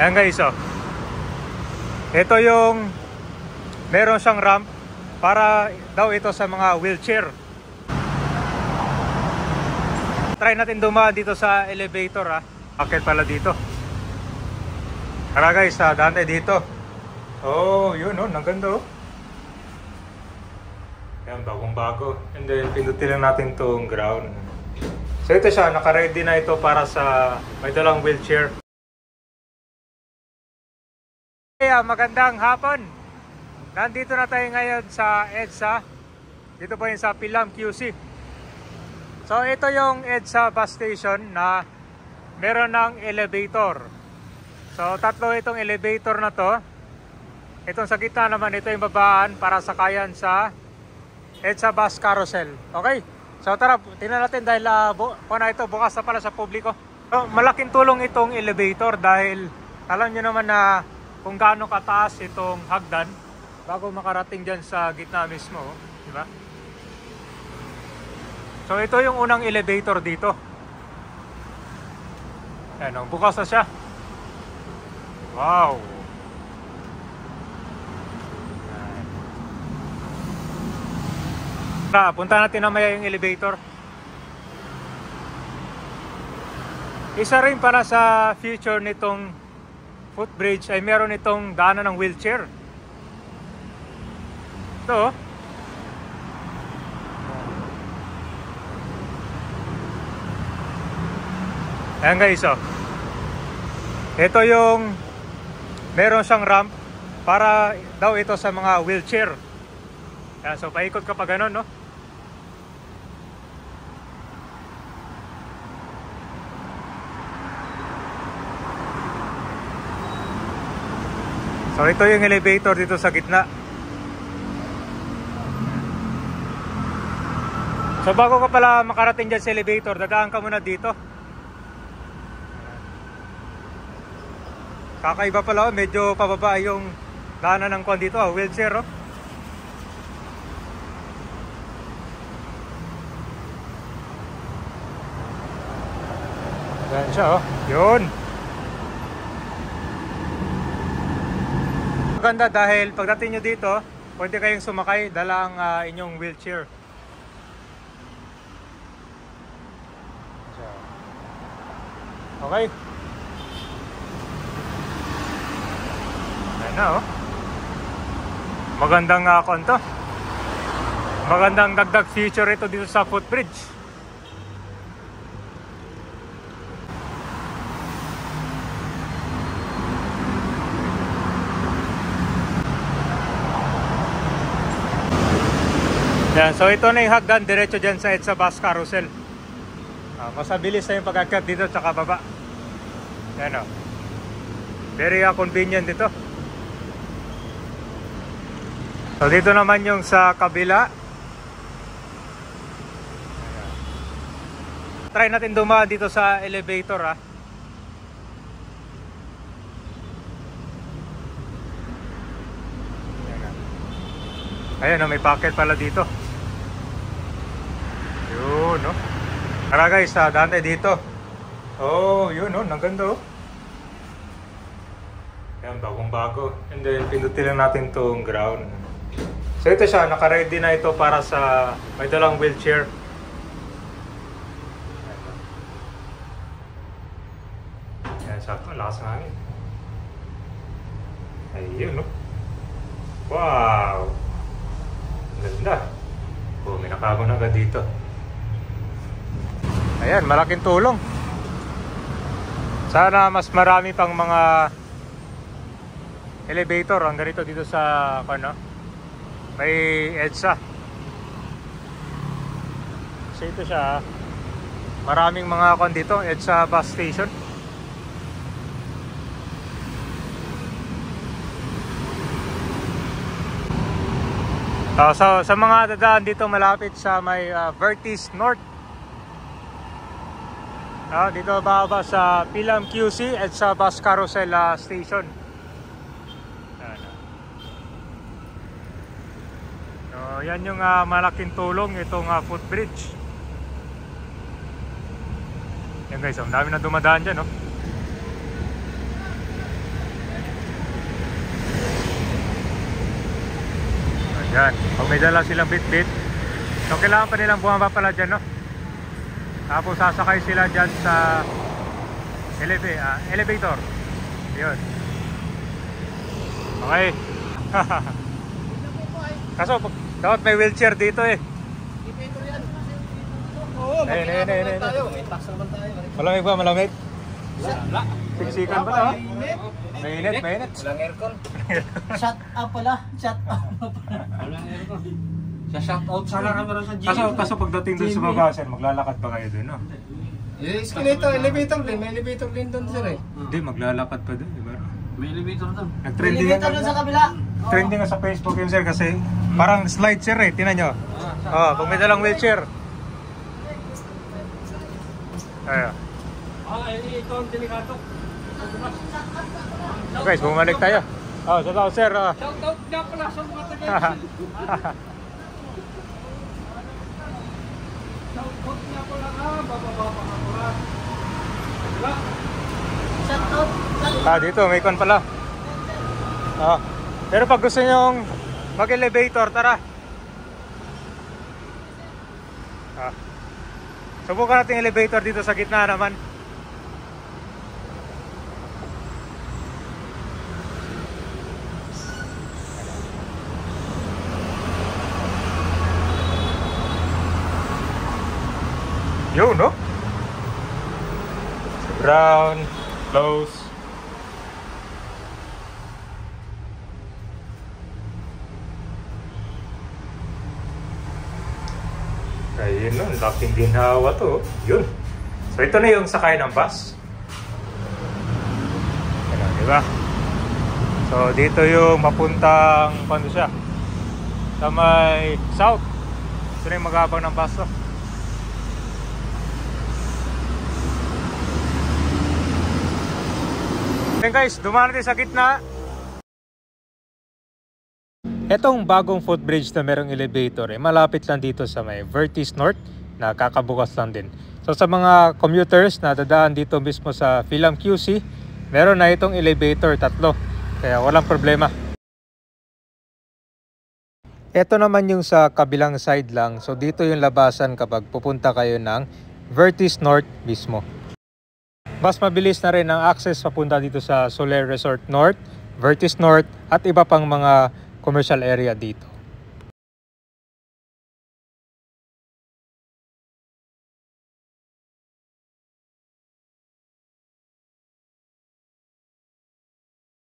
Ayan guys, oh. Ito yung meron siyang ramp para daw ito sa mga wheelchair. Try natin dumaan dito sa elevator, ha. Akit pala dito. Tara guys, daan tayo dito. Oh, yun, oh, ang ganda, oh. Ayan, bagong bago. And then pindutin lang natin tong ground. So ito siya, naka-ready na ito para sa may dalang wheelchair. Kaya magandang hapon. Nandito na tayo ngayon sa EDSA. Dito po yun sa Pilam QC. So ito yung EDSA bus station na meron ng elevator. So tatlo itong elevator na to. Itong sa gitna naman, ito yung babaan para sakayan sa EDSA bus carousel. Okay? So tara, tingnan natin dahil ito bukas na pala sa publiko. So, malaking tulong itong elevator dahil alam nyo naman na kung gaano kataas itong hagdan bago makarating dyan sa gitna mismo, di ba? So ito yung unang elevator dito. Ayan, bukas na siya. Wow! Punta natin namaya yung elevator. Isa rin para sa future nitong footbridge ay meron itong daanan ng wheelchair. Ito. Ayan guys, oh. Ito yung meron siyang ramp para daw ito sa mga wheelchair. Ayan, so paikot ka pa ganun, no? So ito yung elevator dito sa gitna. So bago ka pala makarating dyan sa elevator, dadaan ka muna dito. Kakaiba pala, medyo pababa yung daanan ng kwan dito, wheelchair, oh. Ayan siya, oh. Yun. Maganda dahil pagdating nyo dito, pwede kayong sumakay, dala ang inyong wheelchair. Okay. Ayan na, oh. Magandang konto. Magandang dagdag feature ito dito sa footbridge. Yan, so ito na yung hagdan, diretso dyan sa EDSA bus carousel. Mas mabilis na yung pag-akyat dito tsaka baba. Yan, o. Very convenient dito. So dito naman yung sa kabila. Try natin dumaan dito sa elevator, ha. Ayan, may packet pala dito. Yun, no? Tara guys, daan tayo dito. Oh, yun, no? Ang ganda, oh. Ayan, bagong bago. And then pindutin lang natin tong ground. So ito siya, naka-ready na ito para sa may dalang wheelchair. Ayan, sakto, lakas ng hangin. Ayun, no? Wow! Ganda. Oh, may nakago na agad dito. Ayan, malaking tulong. Sana mas marami pang mga elevator ang ganito dito sa may EDSA. So ito siya, maraming mga dito, EDSA bus station. So sa mga dadaan dito malapit sa may Vertis North, dito bababa sa Pilam QC at sa bus carousel station. So yan yung malaking tulong itong footbridge. Yan guys, ang dami na dumadaan dyan, no? Yan, pag may dala silang bitbit, so kailangan pa nilang bumaba pala dyan, no? Tapos sasakay sila dyan sa elevator. Yun. Okay. Kaso, dapat may wheelchair dito eh. Elevator yan. Oo, Ayun. tayo. May tax naman tayo. Malamig ba? Malamig? Wala. Siksikan ba na? Mainit. Walang aircon. Shut up pala. Shut up. Walang aircon. Sa-shut out sana kami rin sa gym. Kaso pagdating doon sa baba, sir, maglalakad pa kayo doon, no? Escalator, elevator din. May elevator din doon, sir eh. Hindi, maglalakad pa doon, di ba? May elevator doon. Nag-trending Elevator doon sa kabila. Trending nga sa Facebook yun, sir, kasi parang slide, sir, eh. Tingnan nyo. Pag may dalang wheelchair. Ayan. Ito ang delikado. Guys, bumalik tayo. Shout out, sir. Shout out nga pala sa mga taga-Shout out nga pala bababa ka pala. Shout out. Dito, may kon pala. Pero pag gusto nyong mag-elevator, tara. Subukan natin elevator dito sa gitna naman. Yun, no? Brown, close. Ayun, no? Laking ginhawa to. Yun. So, ito na yung sakay ng bus. Ayan, diba? So, dito yung mapuntang, paano siya? Sa may south. Ito na yung magabang ng bus to. Then guys, dumaan natin sa gitna. Etong bagong footbridge na merong elevator, malapit lang dito sa may Vertis North na kakabukas lang din. So sa mga commuters na dadaan dito mismo sa Philam QC, meron na itong elevator, 3. Kaya walang problema. Ito naman yung sa kabilang side lang. So dito yung labasan kapag pupunta kayo ng Vertis North mismo. Mas mabilis na rin ang access papunta dito sa Solaire Resort North, Vertis North at iba pang mga commercial area dito.